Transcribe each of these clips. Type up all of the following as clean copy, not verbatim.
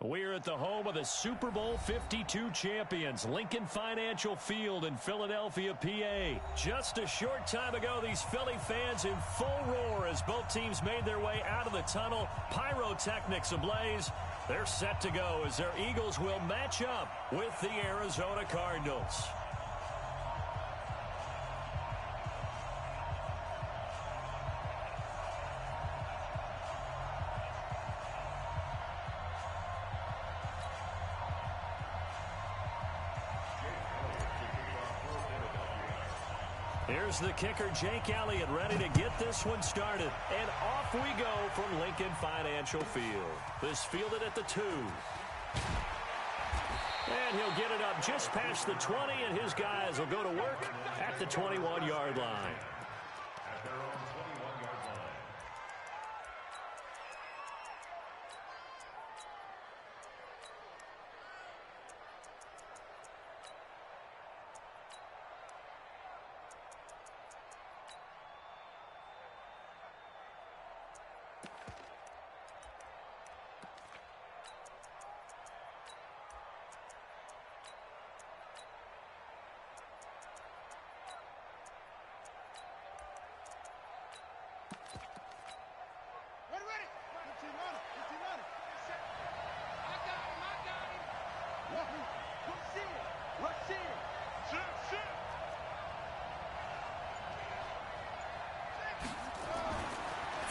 We're at the home of the Super Bowl 52 champions, Lincoln Financial Field in Philadelphia, PA. Just a short time ago, these Philly fans in full roar as both teams made their way out of the tunnel. Pyrotechnics ablaze. They're set to go as their Eagles will match up with the Arizona Cardinals. Here's the kicker, Jake Elliott, ready to get this one started. And off we go from Lincoln Financial Field. This fielded at the 2. And he'll get it up just past the 20, and his guys will go to work at the 21-yard line.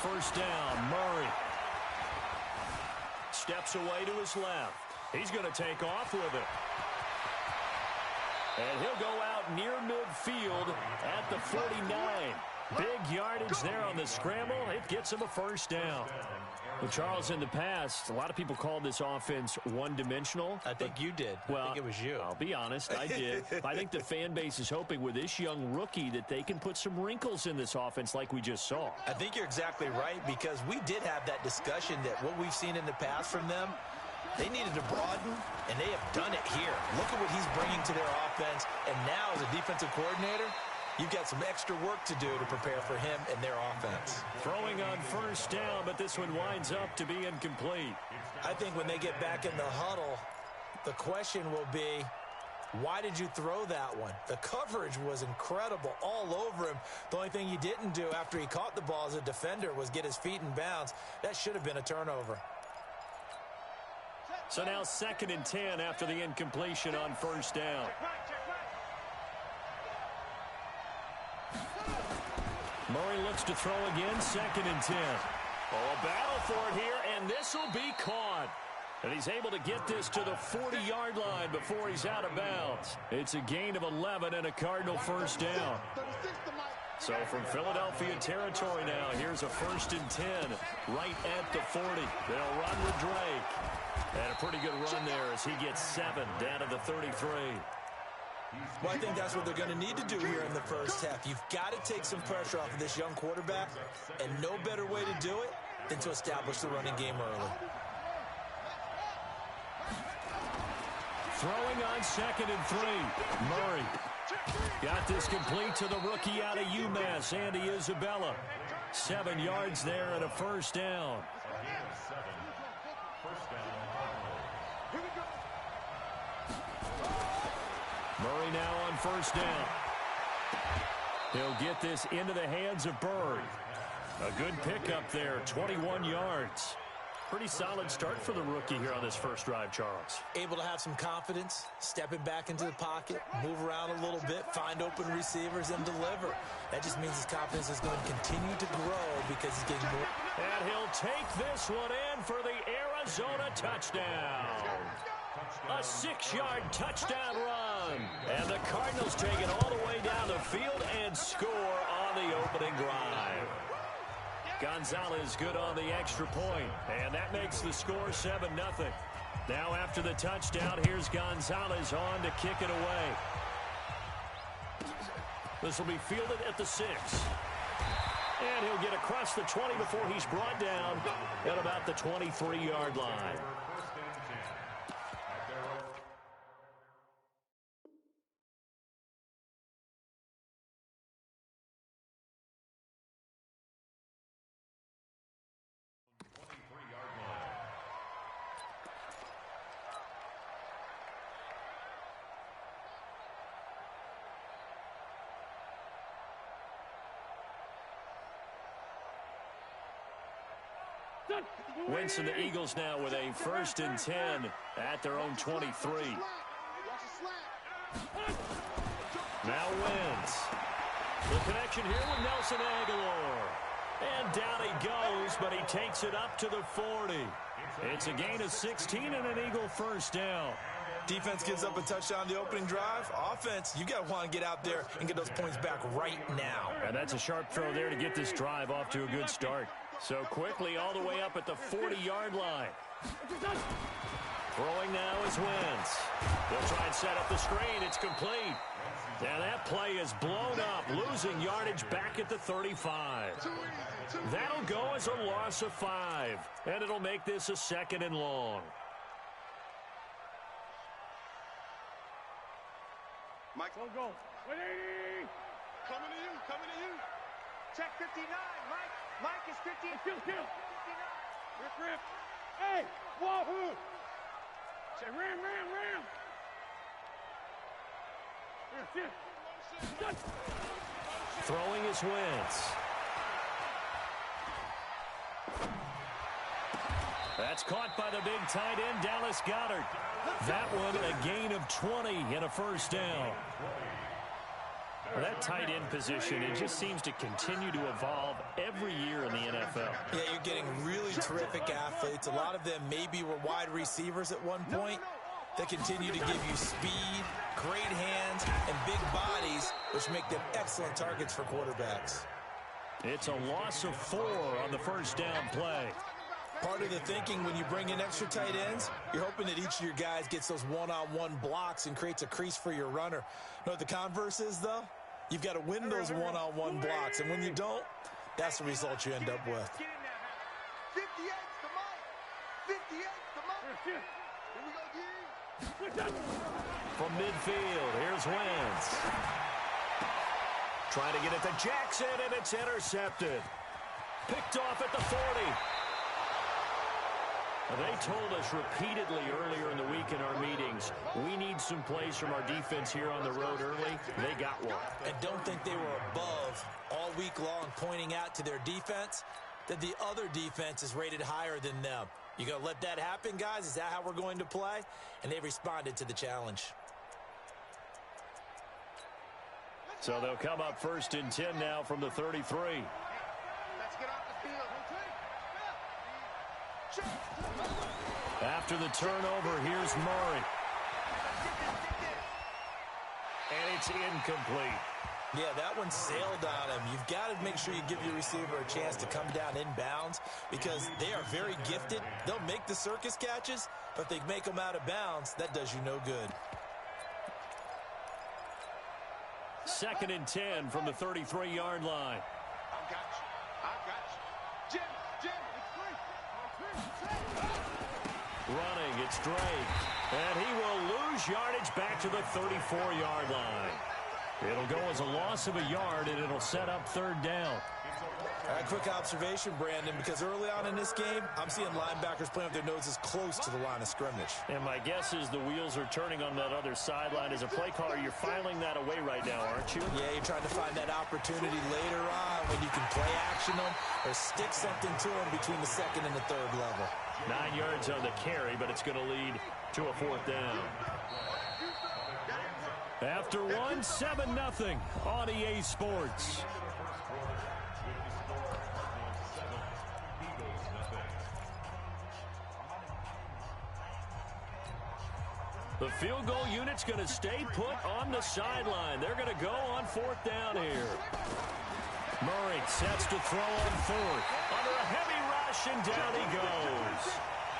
First down, Murray. Steps away to his left. He's going to take off with it. And he'll go out near midfield at the 49. Big yardage there on the scramble. It gets him a first down. Well, Charles, in the past, a lot of people called this offense one-dimensional. I think you did. Well, I think it was you. I'll be honest, I did. I think the fan base is hoping with this young rookie that they can put some wrinkles in this offense like we just saw. I think you're exactly right, because we did have that discussion that what we've seen in the past from them, they needed to broaden, and they have done it here. Look at what he's bringing to their offense, and now as a defensive coordinator, you've got some extra work to do to prepare for him and their offense. Throwing on first down, but this one winds up to be incomplete. I think when they get back in the huddle, the question will be, why did you throw that one? The coverage was incredible all over him. The only thing he didn't do after he caught the ball as a defender was get his feet in bounds. That should have been a turnover. So now 2nd and 10 after the incompletion on first down. Murray looks to throw again, 2nd and 10. Oh, a battle for it here, and this will be caught. And he's able to get this to the 40-yard line before he's out of bounds. It's a gain of 11 and a Cardinal first down. So from Philadelphia territory now, here's a 1st and 10 right at the 40. They'll run with Drake. And a pretty good run there as he gets 7 down to the 33. Well, I think that's what they're going to need to do here in the first half. You've got to take some pressure off of this young quarterback, and no better way to do it than to establish the running game early. Throwing on 2nd and 3. Murray got this complete to the rookie out of UMass, Andy Isabella. 7 yards there and a first down. Murray now on first down. He'll get this into the hands of Bird. A good pickup there, 21 yards. Pretty solid start for the rookie here on this first drive, Charles. Able to have some confidence, stepping back into the pocket, move around a little bit, find open receivers, and deliver. That just means his confidence is going to continue to grow because he's getting more. And he'll take this one in for the Arizona touchdown. A 6-yard touchdown run. And the Cardinals take it all the way down the field and score on the opening drive. Gonzalez good on the extra point, and that makes the score 7-0. Now after the touchdown, here's Gonzalez on to kick it away. This will be fielded at the 6. And he'll get across the 20 before he's brought down at about the 23-yard line. Winston, the Eagles now with a 1st and 10 at their own 23. Now wins. The connection here with Nelson Aguilar. And down he goes, but he takes it up to the 40. It's a gain of 16 and an Eagle 1st down. Defense gives up a touchdown the opening drive. Offense, you got to want to get out there and get those points back right now. And that's a sharp throw there to get this drive off to a good start. So quickly all the way up at the 40-yard line. Throwing now is Wentz. They'll try and set up the screen. It's complete. And that play is blown up, losing yardage back at the 35. That'll go as a loss of 5. And it'll make this a 2nd and long. Mike, go. 180. Coming to you. Check 59, Mike. Mike is 50. Kill. 59. Rip. Hey, wahoo. Say ram. Throwing is Wentz. That's caught by the big tight end, Dallas Goedert. That one a gain of 20 and a 1st down. That tight end position, it just seems to continue to evolve every year in the NFL. Yeah, you're getting really terrific athletes. A lot of them maybe were wide receivers at one point. They continue to give you speed, great hands, and big bodies, which make them excellent targets for quarterbacks. It's a loss of 4 on the 1st down play. Part of the thinking when you bring in extra tight ends, you're hoping that each of your guys gets those one-on-one blocks and creates a crease for your runner. You know what the converse is, though? You've got to win those one-on-one blocks, and when you don't, that's the result you end up with. 58's the Mike. 58's the Mike. Here we go, G. From midfield, here's Wentz. Trying to get it to Jackson, and it's intercepted. Picked off at the 40. They told us repeatedly earlier in the week in our meetings, we need some plays from our defense here on the road early. They got one. And don't think they were above all week long, pointing out to their defense that the other defense is rated higher than them. You going to let that happen, guys? Is that how we're going to play? And they responded to the challenge. So they'll come up 1st and 10 now from the 33. Let's get off the field. After the turnover, here's Murray. And it's incomplete. Yeah, that one sailed on him. You've got to make sure you give your receiver a chance to come down inbounds because they are very gifted. They'll make the circus catches, but if they make them out of bounds, that does you no good. 2nd and 10 from the 33-yard line. I've got you. Jim, it's free. Running, it's Drake. And he will lose yardage back to the 34-yard line. It'll go as a loss of a yard, and it'll set up 3rd down. All right, quick observation, Brandon, because early on in this game, I'm seeing linebackers playing with their noses close to the line of scrimmage. And my guess is the wheels are turning on that other sideline. As a play caller, you're filing that away right now, aren't you? Yeah, you're trying to find that opportunity later on when you can play action them or stick something to them between the 2nd and the 3rd level. 9 yards on the carry, but it's going to lead to a 4th down. After one, 7-0 on EA Sports. The field goal unit's going to stay put on the sideline. They're going to go on 4th down here. Murray sets to throw on 4th. Under a heavy rush, and down he goes.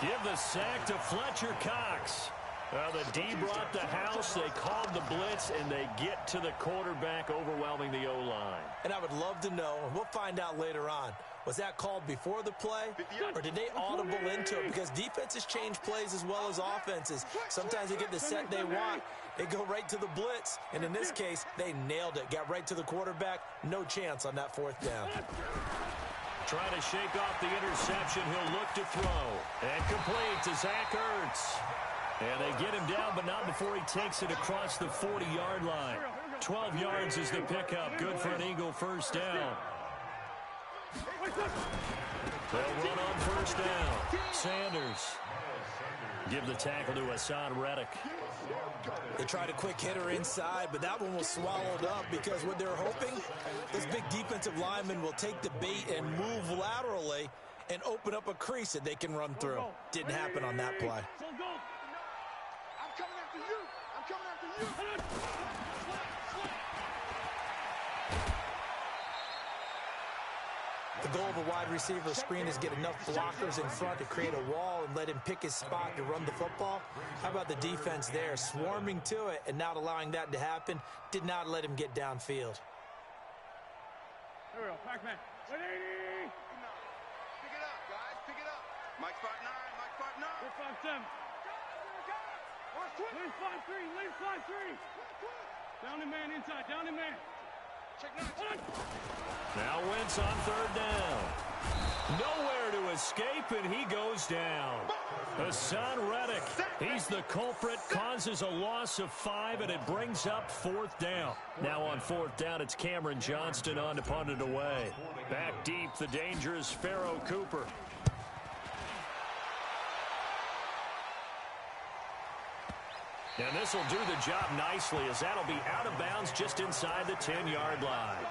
Give the sack to Fletcher Cox. The D brought the house. They called the blitz, and they get to the quarterback, overwhelming the O-line. And I would love to know, and we'll find out later on, was that called before the play, or did they audible into it? Because defenses change plays as well as offenses. Sometimes they get the set they want. They go right to the blitz, and in this case, they nailed it. Got right to the quarterback. No chance on that 4th down. Trying to shake off the interception. He'll look to throw. And complete to Zach Ertz. And they get him down, but not before he takes it across the 40-yard line. 12 yards is the pickup. Good for an Eagle 1st down. They'll run on first down. Sanders. Give the tackle to Hassan Reddick. They tried a quick hitter inside, but that one was swallowed up because what they're hoping, this big defensive lineman will take the bait and move laterally and open up a crease that they can run through. Didn't happen on that play. I'm coming after you. I'm coming after you. The goal of a wide receiver screen is get enough blockers in front to create a wall and let him pick his spot to run the football. How about the defense there, swarming to it and not allowing that to happen? Did not let him get downfield. Here we go, Pac-Man. 180! Pick it up, guys. Pick it up. Mike spot 9. Mike spot 9. We're 5-7. Leave 5-3. Leave 5-3. Down the man inside. Down the man. Check 9. Now Wentz on third down. Nowhere to escape, and he goes down. Hassan Reddick, he's the culprit, causes a loss of 5, and it brings up fourth down. Now on fourth down, it's Cameron Johnston on to punt it away. Back deep, the dangerous Pharaoh Cooper. And this will do the job nicely, as that'll be out of bounds just inside the 10-yard line.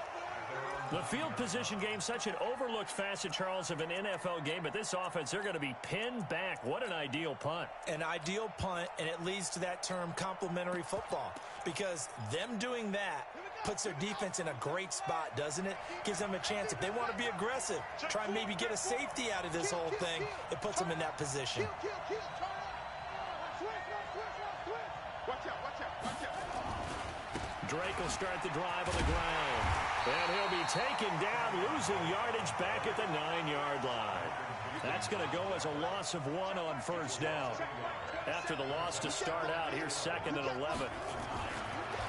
The field position game, such an overlooked facet, Charles, of an NFL game, but this offense, they're going to be pinned back. What an ideal punt. An ideal punt, and it leads to that term complementary football, because them doing that puts their defense in a great spot, doesn't it? Gives them a chance. If they want to be aggressive, try and maybe get a safety out of this whole thing, it puts them in that position. Drake will start the drive on the ground. And he'll be taken down, losing yardage back at the 9-yard line. That's going to go as a loss of 1 on first down. After the loss to start out, here's 2nd and 11.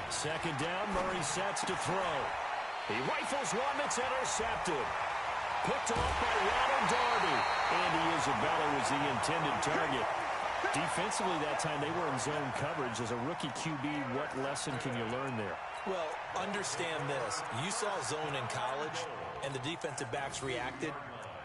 Second down, Murray sets to throw. He rifles one that's intercepted. Picked off by Ronald Darby. Andy Isabella was the intended target. Defensively that time, they were in zone coverage. As a rookie QB, what lesson can you learn there? Well, understand this. You saw zone in college, and the defensive backs reacted,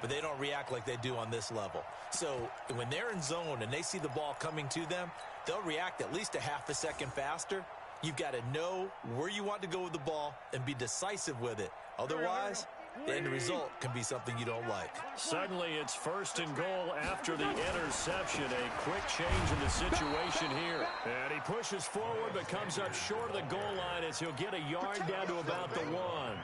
but they don't react like they do on this level. So when they're in zone and they see the ball coming to them, they'll react at least a half a second faster. You've got to know where you want to go with the ball and be decisive with it. Otherwise, the end result can be something you don't like. Suddenly, it's 1st and goal after the interception. A quick change in the situation here. And he pushes forward but comes up short of the goal line as he'll get a yard down to about the 1.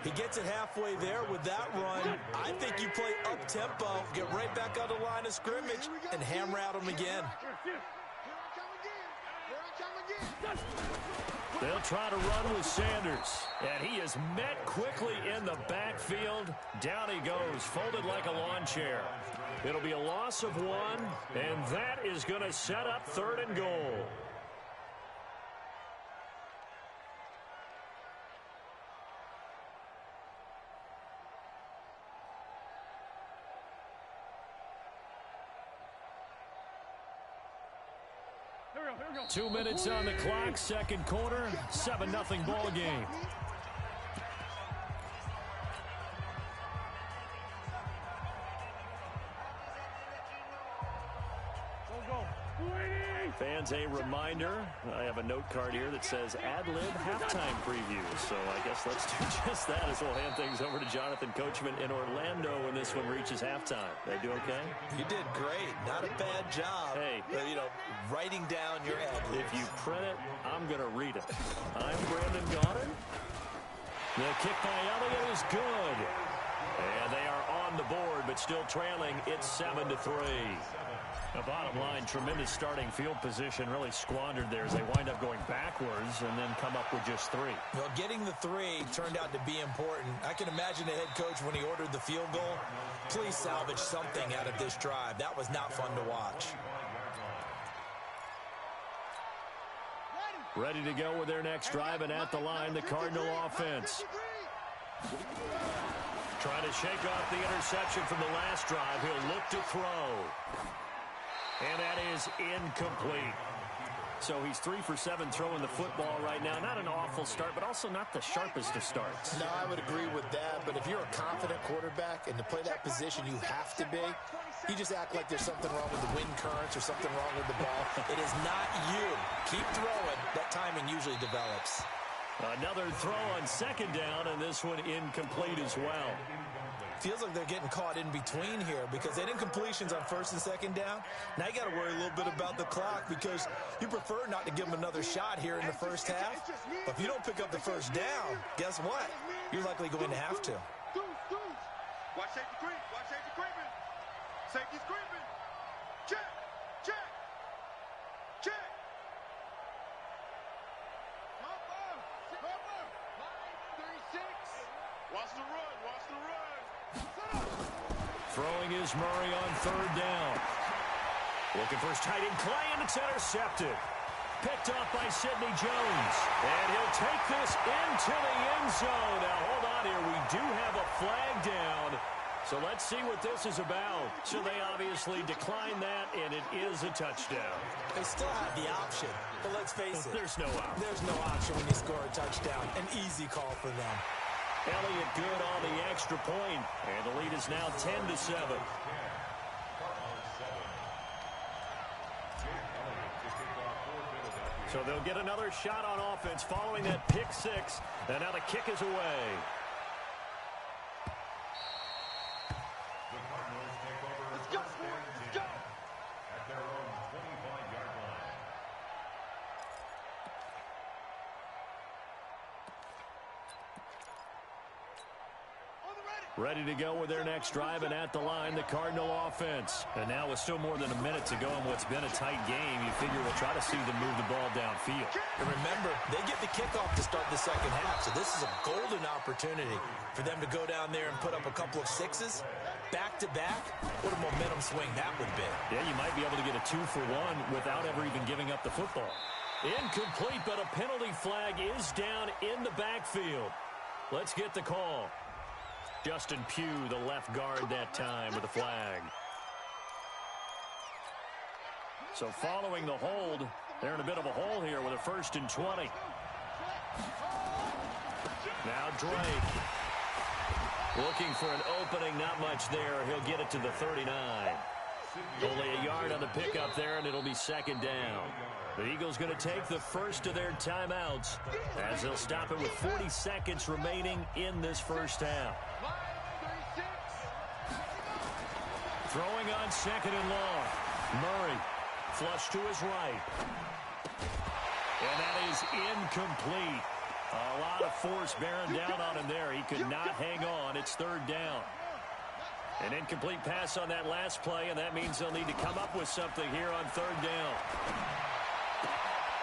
He gets it halfway there with that run. I think you play up-tempo, get right back on the line of scrimmage, and hammer at him again. They'll try to run with Sanders. And he is met quickly in the backfield. Down he goes, folded like a lawn chair. It'll be a loss of 1, and that is going to set up 3rd and goal. Here we go. 2 minutes on the clock, second quarter, 7-0 ball game. Fans, a reminder, I have a note card here that says ad-lib halftime preview. So I guess let's do just that as we'll hand things over to Jonathan Coachman in Orlando when this one reaches halftime. They do okay? You did great. Not a bad job. Hey. Writing down your ad-libs. If you print it, I'm going to read it. I'm Brandon Gaudin. The kick by Elliott is good. And they are on the board, but still trailing. It's 7-3. The bottom line, tremendous starting field position, really squandered there as they wind up going backwards and then come up with just 3. Well, getting the 3 turned out to be important. I can imagine the head coach when he ordered the field goal. Please salvage something out of this drive. That was not fun to watch. Ready to go with their next drive, and at the line, the Cardinal offense. Trying to shake off the interception from the last drive. He'll look to throw. And that is incomplete. So he's 3 for 7 throwing the football right now. Not an awful start, but also not the sharpest of starts. No, I would agree with that. But if you're a confident quarterback and to play that position you have to be, you just act like there's something wrong with the wind currents or something wrong with the ball. It is not you. Keep throwing. That timing usually develops. Another throw on second down, and this one incomplete as well. Feels like they're getting caught in between here because they didn't completions on first and second down. Now you got to worry a little bit about the clock because you prefer not to give them another shot here in the first half. But if you don't pick up the first down, guess what? You're likely going to have to. Watch safety creep. Watch safety creeping. Safety's creeping. Check. Check. Check. Cover. 36. Watch the run. Watch the run. Throwing is Murray on third down. Looking for his tight end Clay, and it's intercepted. Picked off by Sidney Jones. And he'll take this into the end zone. Now, hold on here. We do have a flag down. So let's see what this is about. So they obviously declined that, and it is a touchdown. They still have the option, but let's face it. There's no option. There's no option when you score a touchdown. An easy call for them. Elliott good on the extra point, and the lead is now 10-7. So they'll get another shot on offense following that pick six, and now the kick is away. Let's go. Let's go. At their own 25-yard line. Ready to go with their next drive, and at the line, the Cardinal offense. And now with still more than a minute to go in what's been a tight game, you figure we'll try to see them move the ball downfield. And remember, they get the kickoff to start the second half, so this is a golden opportunity for them to go down there and put up a couple of sixes back-to-back. What a momentum swing that would be. Yeah, you might be able to get a 2-for-1 without ever even giving up the football. Incomplete, but a penalty flag is down in the backfield. Let's get the call. Justin Pugh, the left guard that time with the flag. So following the hold, they're in a bit of a hole here with a 1st and 20. Now Drake. Looking for an opening, not much there. He'll get it to the 39. Only a yard on the pickup there, and it'll be second down. The Eagles going to take the first of their timeouts as they'll stop it with 40 seconds remaining in this first half. Throwing on second and long. Murray, flush to his right. And that is incomplete. A lot of force bearing down on him there. He could not hang on. It's third down. An incomplete pass on that last play, and that means they'll need to come up with something here on third down.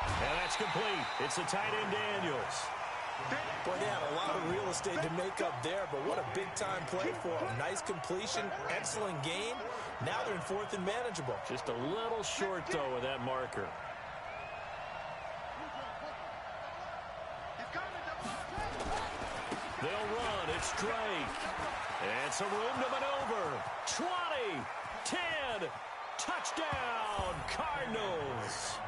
And that's complete. It's the tight end Daniels. Boy, they had a lot of real estate to make up there, but what a big-time play for them. Nice completion, excellent gain. Now they're in 4th and manageable. Just a little short, though, of that marker. They'll run. It's Drake. And some room to maneuver. 20, 10, touchdown, Cardinals.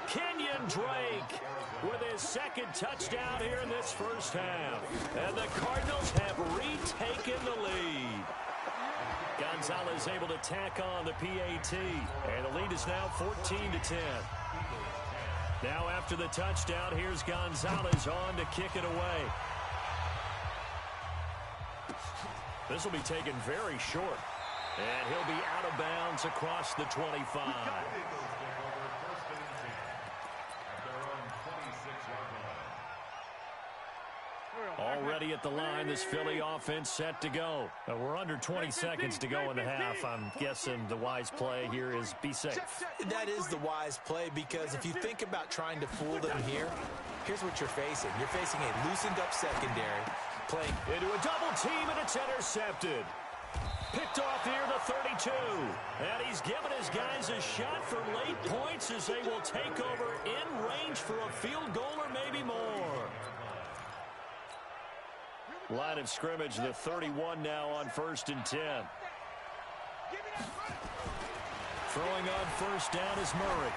Kenyon Drake with his second touchdown here in this first half. And the Cardinals have retaken the lead. Gonzalez able to tack on the PAT. And the lead is now 14-10. Now after the touchdown, here's Gonzalez on to kick it away. This will be taken very short. And he'll be out of bounds across the 25. Already at the line, this Philly offense set to go. We're under 20 seconds to go in the half. I'm guessing the wise play here is be safe. That is the wise play because if you think about trying to fool them here, here's what you're facing. You're facing a loosened-up secondary playing into a double team, and it's intercepted. Picked off here, the 32. And he's given his guys a shot for late points as they will take over in range for a field goal or maybe more. Line of scrimmage, the 31 now on 1st and 10. Throwing on first down is Murray.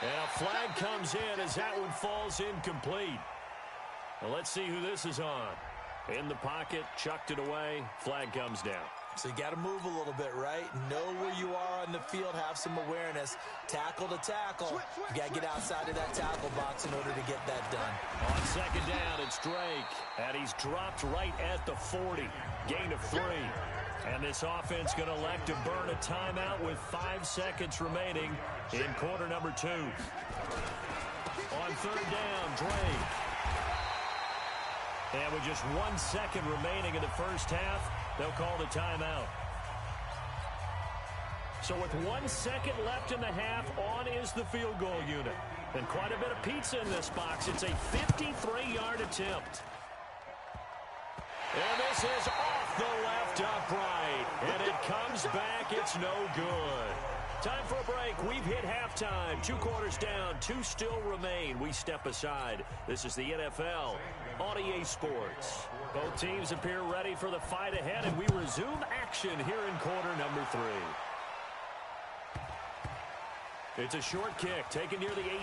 And a flag comes in as that one falls incomplete. Well, let's see who this is on. In the pocket, chucked it away, flag comes down. So you got to move a little bit, right? Know where you are on the field, have some awareness. Tackle to tackle. You got to get outside of that tackle box in order to get that done. On second down, it's Drake. And he's dropped right at the 40. Gain of 3. And this offense going to elect to burn a timeout with 5 seconds remaining in quarter number 2. On third down, Drake. And with just 1 second remaining in the first half, they'll call the timeout. So with 1 second left in the half, on is the field goal unit. And quite a bit of pizza in this box. It's a 53-yard attempt. And this is off the left upright. And it comes back. It's no good. Time for a break. We've hit halftime. 2 quarters down. 2 still remain. We step aside. This is the NFL on EA Sports. Both teams appear ready for the fight ahead, and we resume action here in quarter number 3. It's a short kick taken near the 18.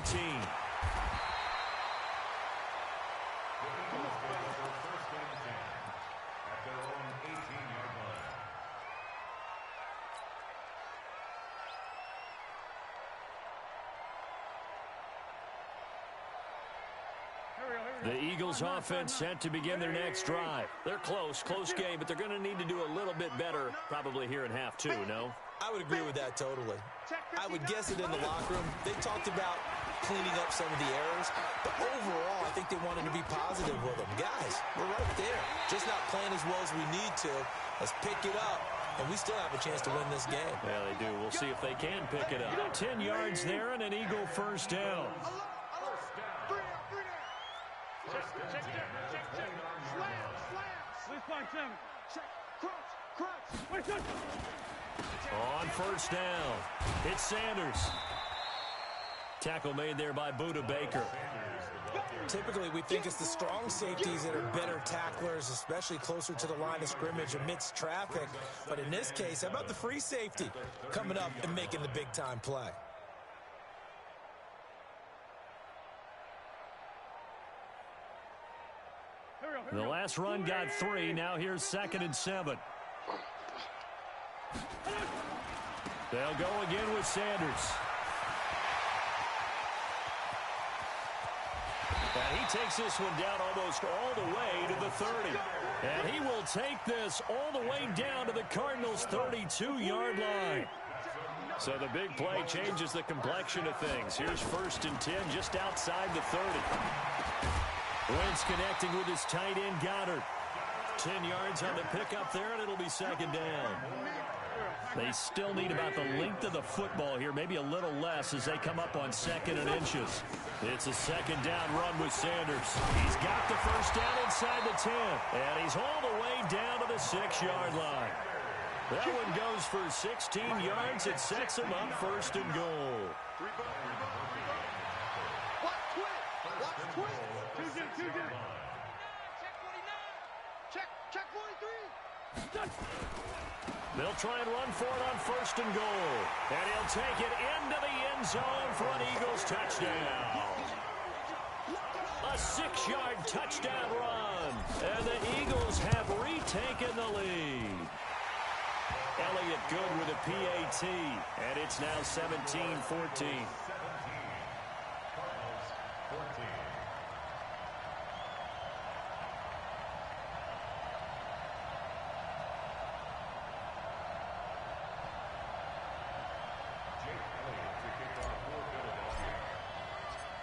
The Eagles offense set to begin their next drive. They're close game, but they're going to need to do a little bit better probably here in half 2, no? I would agree with that totally. I would guess it in the locker room. They talked about cleaning up some of the errors, but overall, I think they wanted to be positive with them. Guys, we're right there. Just not playing as well as we need to. Let's pick it up, and we still have a chance to win this game. Yeah, they do. We'll see if they can pick it up. 10 yards there and an Eagle first down. On first down, it's Sanders. Tackle made there by Buda Baker. Typically, we think it's the strong safeties that are better tacklers, especially closer to the line of scrimmage amidst traffic. But in this case, how about the free safety coming up and making the big-time play? The last run got 3. Now here's 2nd and 7. They'll go again with Sanders. And he takes this one down almost all the way to the 30. And he will take this all the way down to the Cardinals' 32-yard line. So the big play changes the complexion of things. Here's 1st and 10 just outside the 30. Wentz connecting with his tight end, Goddard. 10 yards on the pickup there, and it'll be 2nd down. They still need about the length of the football here, maybe a little less as they come up on 2nd and inches. It's a 2nd down run with Sanders. He's got the first down inside the 10, and he's all the way down to the 6-yard line. That one goes for 16 yards. It sets him up 1st and goal. They'll try and run for it on 1st and goal. And he'll take it into the end zone for an Eagles touchdown. A 6-yard touchdown run. And the Eagles have retaken the lead. Elliott good with a PAT. And it's now 17-14.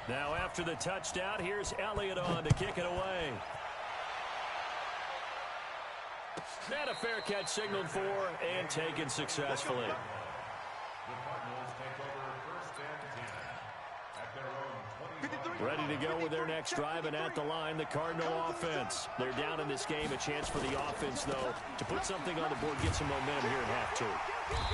Now after the touchdown, here's Elliott on to kick it away. And a fair catch signaled for and taken successfully. Ready ready to go with their next drive, and at the line, the Cardinal offense. They're down in this game. A chance for the offense, though, to put something on the board, get some momentum here in half two.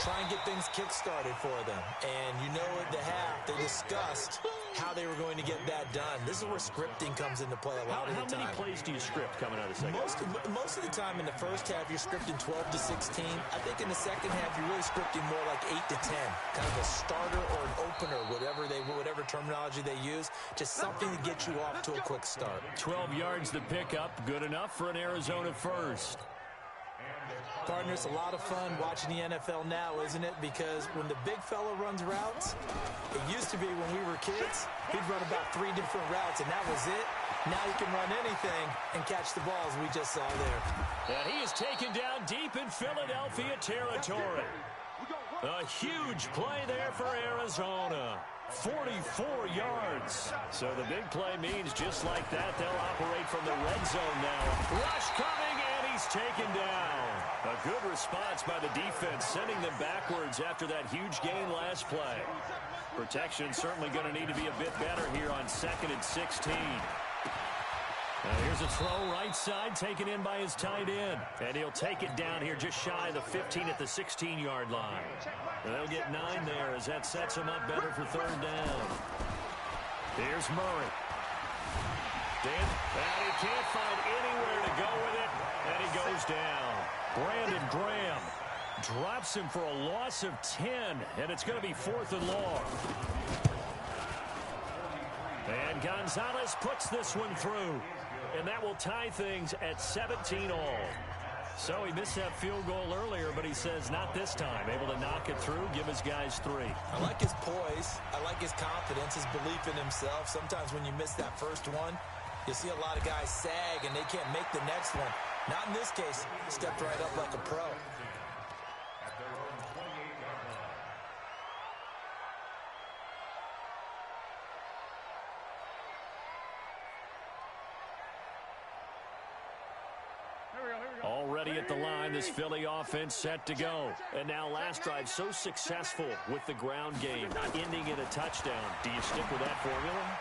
Try and get things kick-started for them. And you know at the half, they discussed how they were going to get that done. This is where scripting comes into play a lot of the time. How many plays do you script coming out of the second half? Most of the time in the first half, you're scripting 12 to 16. I think in the second half, you're really scripting more like 8 to 10. Kind of a starter or an opener, whatever terminology they use. Just something to get you off to a quick start. 12 yards to pick up. Good enough for an Arizona first. Partner, it's a lot of fun watching the NFL now, isn't it? Because when the big fella runs routes, it used to be when we were kids, he'd run about 3 different routes, and that was it. Now he can run anything and catch the balls we just saw there. And he is taken down deep in Philadelphia territory. A huge play there for Arizona. 44 yards. So the big play means just like that, they'll operate from the red zone now. Rush coming, and he's taken down. A good response by the defense, sending them backwards after that huge gain last play. Protection certainly going to need to be a bit better here on 2nd and 16. Now here's a throw right side, taken in by his tight end. And he'll take it down here just shy of the 15 at the 16-yard line. And they'll get 9 there as that sets him up better for 3rd down. Here's Murray. And he can't find anywhere to go with it, and he goes down. Brandon Graham drops him for a loss of 10, and it's going to be 4th and long. And Gonzalez puts this one through, and that will tie things at 17 all. So he missed that field goal earlier, but he says not this time. Able to knock it through, give his guys 3. I like his poise. I like his confidence, his belief in himself. Sometimes when you miss that first one, you see a lot of guys sag and they can't make the next one. Not in this case. Stepped right up like a pro. Already at the line, this Philly offense set to go. And now last drive so successful with the ground game, ending in a touchdown. Do you stick with that formula?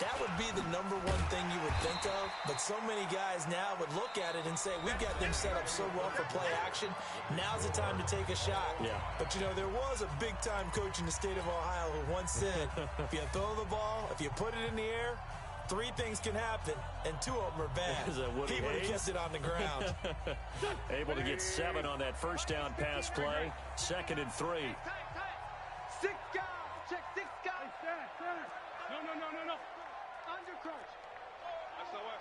That would be the number one thing you would think of, but so many guys now would look at it and say, we've got them set up so well for play action. Now's the time to take a shot. Yeah. But, you know, there was a big-time coach in the state of Ohio who once said, if you throw the ball, if you put it in the air, 3 things can happen, and 2 of them are bad. He would have kept it on the ground. Able to get 7 on that first down pass play. 2nd and 3. 6 guys. Check 6 guys. No. Undercrouch. SOS.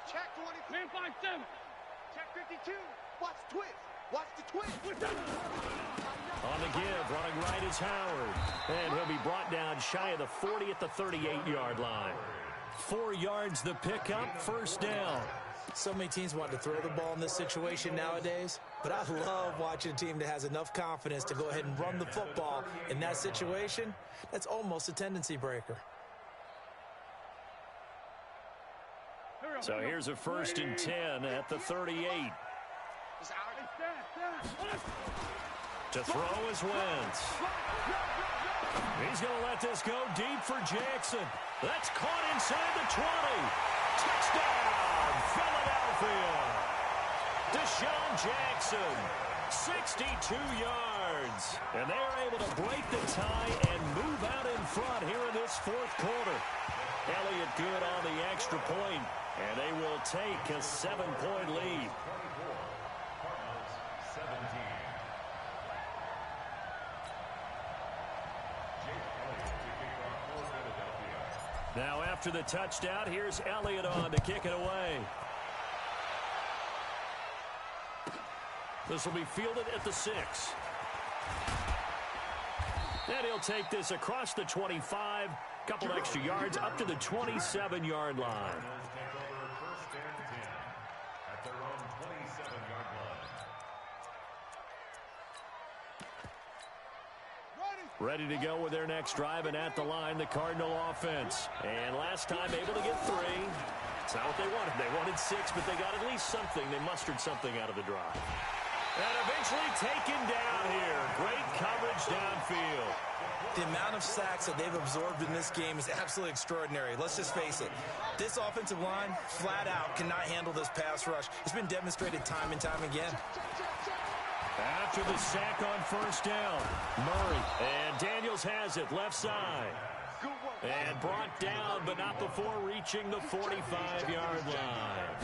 Check 20. Man 5-7. Check 52. Watch twist. Watch the twist. On the give, running right is Howard. And he'll be brought down shy of the 40 at the 38-yard line. 4 yards the pickup, 1st down. So many teams want to throw the ball in this situation nowadays, but I love watching a team that has enough confidence to go ahead and run the football in that situation. That's almost a tendency breaker. So here's a 1st and 10 at the 38. To throw is Wentz. He's going to let this go deep for Jackson. That's caught inside the 20. Touchdown, Philadelphia. Deshaun Jackson, 62 yards. And they are able to break the tie and move out in front here in this 4th quarter. Elliott good on the extra point, and they will take a 7-point lead. Now after the touchdown, here's Elliott on to kick it away. This will be fielded at the 6. And he'll take this across the 25, couple extra yards up to the 27-yard line. Ready to go with their next drive, and at the line, the Cardinal offense. And last time able to get 3. It's not what they wanted. They wanted 6, but they got at least something. They mustered something out of the drive. And eventually taken down here. Great coverage downfield. The amount of sacks that they've absorbed in this game is absolutely extraordinary. Let's just face it. This offensive line, flat out, cannot handle this pass rush. It's been demonstrated time and time again. After the sack on first down, Murray. And Daniels has it, left side. And brought down, but not before reaching the 45-yard line.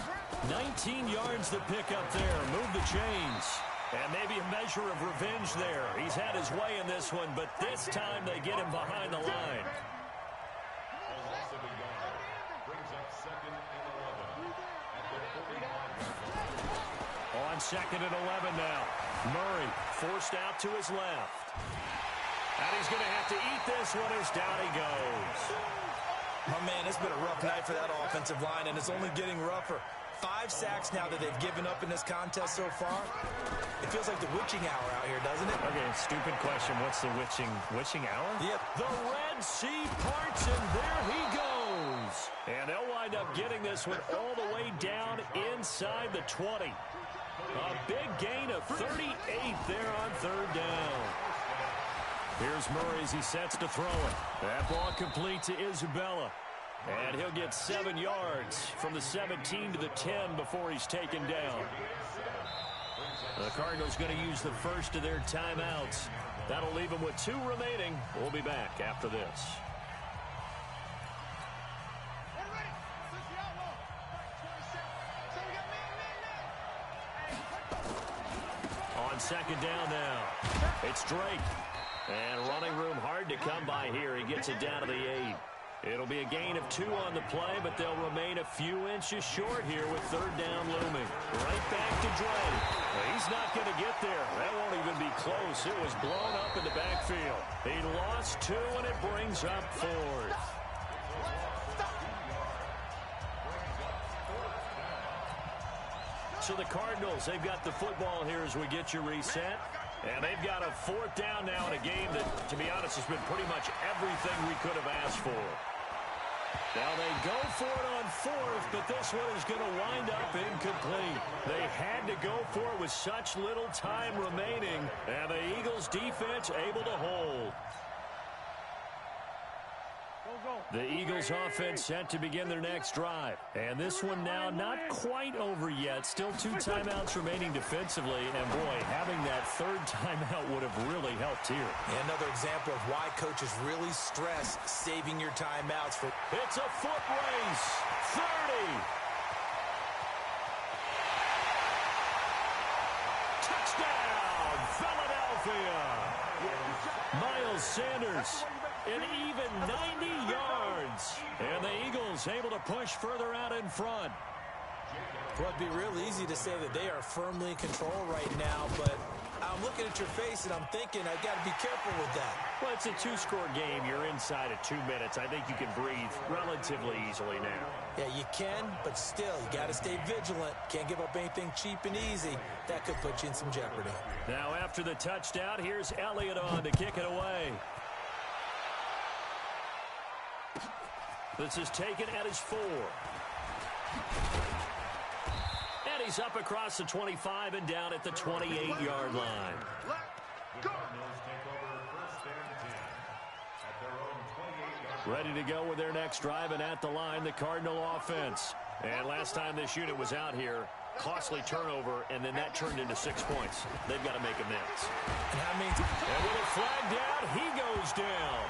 19 yards to pick up there. Move the chains. And maybe a measure of revenge there. He's had his way in this one, but this time they get him behind the line. On second and 11 now. Murray forced out to his left. And he's going to have to eat this one as down he goes. Oh, man, it's been a rough night for that offensive line, and it's only getting rougher. 5 sacks now that they've given up in this contest so far. It feels like the witching hour out here, doesn't it? Okay, stupid question. What's the witching hour? Yep. The Red Sea parts, and there he goes. And they'll wind up getting this one all the way down inside the 20. A big gain of 38 there on third down. Here's Murray as he sets to throw it. That ball complete to Isabella. And he'll get 7 yards from the 17 to the 10 before he's taken down. The Cardinals going to use the first of their timeouts. That'll leave them with 2 remaining. We'll be back after this. On second down now, it's Drake. And running room hard to come by here. He gets it down to the 8. It'll be a gain of 2 on the play, but they'll remain a few inches short here with third down looming. Right back to Drake. He's not going to get there. That won't even be close. It was blown up in the backfield. He lost 2, and it brings up 4th. So the Cardinals, they've got the football here as we get you reset. And they've got a 4th down now in a game that, to be honest, has been pretty much everything we could have asked for. Now they go for it on 4th, but this one is going to wind up incomplete. They had to go for it with such little time remaining, and the Eagles' defense able to hold. The Eagles offense set to begin their next drive. And this one now not quite over yet. Still 2 timeouts remaining defensively. And boy, having that 3rd timeout would have really helped here. And another example of why coaches really stress saving your timeouts. It's a foot race. 30. Touchdown, Philadelphia. Miles Sanders. An even 90 yards. And the Eagles able to push further out in front. Well, it'd be real easy to say that they are firmly in control right now, but I'm looking at your face and I'm thinking I've got to be careful with that. Well, it's a 2-score game. You're inside of 2 minutes. I think you can breathe relatively easily now. Yeah, you can, but still, you got to stay vigilant. Can't give up anything cheap and easy. That could put you in some jeopardy. Now, after the touchdown, here's Elliott on to kick it away. This is taken at his 4. And he's up across the 25 and down at the 28-yard line. Ready to go with their next drive, and at the line, the Cardinal offense. And last time this unit was out here, costly turnover, and then that turned into 6 points. They've got to make amends. And how many? And with a flag down, he goes down.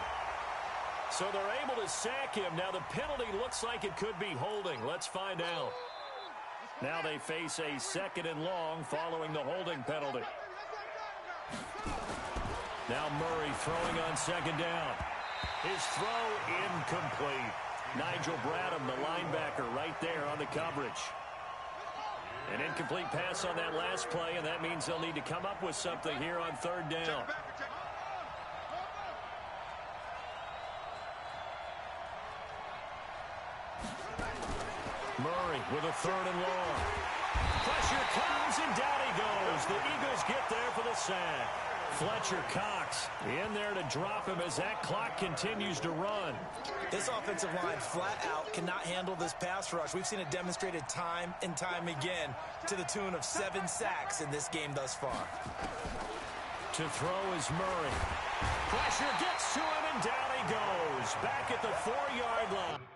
So they're able to sack him. Now the penalty looks like it could be holding. Let's find out. Now they face a 2nd and long following the holding penalty. Now Murray throwing on 2nd down. His throw incomplete. Nigel Bradham, the linebacker, right there on the coverage. An incomplete pass on that last play, and that means they'll need to come up with something here on 3rd down. Murray with a 3rd and long. Pressure comes, and down he goes. The Eagles get there for the sack. Fletcher Cox in there to drop him as that clock continues to run. This offensive line flat out cannot handle this pass rush. We've seen it demonstrated time and time again to the tune of 7 sacks in this game thus far. To throw is Murray. Pressure gets to him, and down he goes. Back at the 4-yard line.